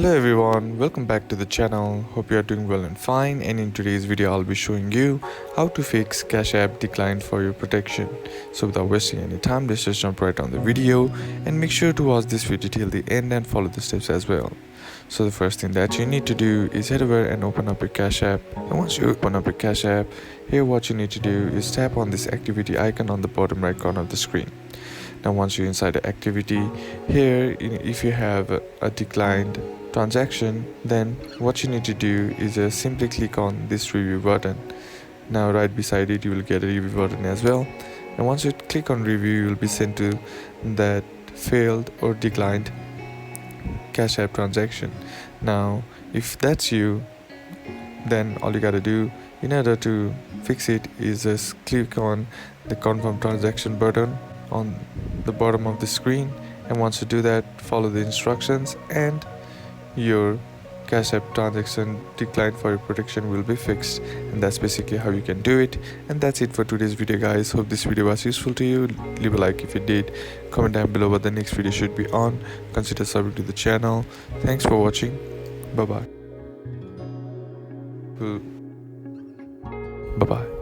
Hello everyone, welcome back to the channel. Hope you are doing well and fine, and in today's video I'll be showing you how to fix Cash App decline for your protection. So without wasting any time, let's just jump right on the video and make sure to watch this video till the end and follow the steps as well. So the first thing that you need to do is head over and open up your Cash App. And once you open up your Cash App, here what you need to do is tap on this activity icon on the bottom right corner of the screen. Now once you're inside the activity, here if you have a declined transaction, then what you need to do is just simply click on this review button. Now right beside it you will get a review button as well, and once you click on review you will be sent to that failed or declined Cash App transaction. Now if that's you, then all you gotta do in order to fix it is just click on the confirm transaction button on the bottom of the screen, and once you do that, follow the instructions and your Cash App transaction decline for your protection will be fixed. And that's basically how you can do it. And that's it for today's video, guys. Hope this video was useful to you. Leave a like if it did, comment down below what the next video should be on, consider subscribing to the channel. Thanks for watching. Bye bye.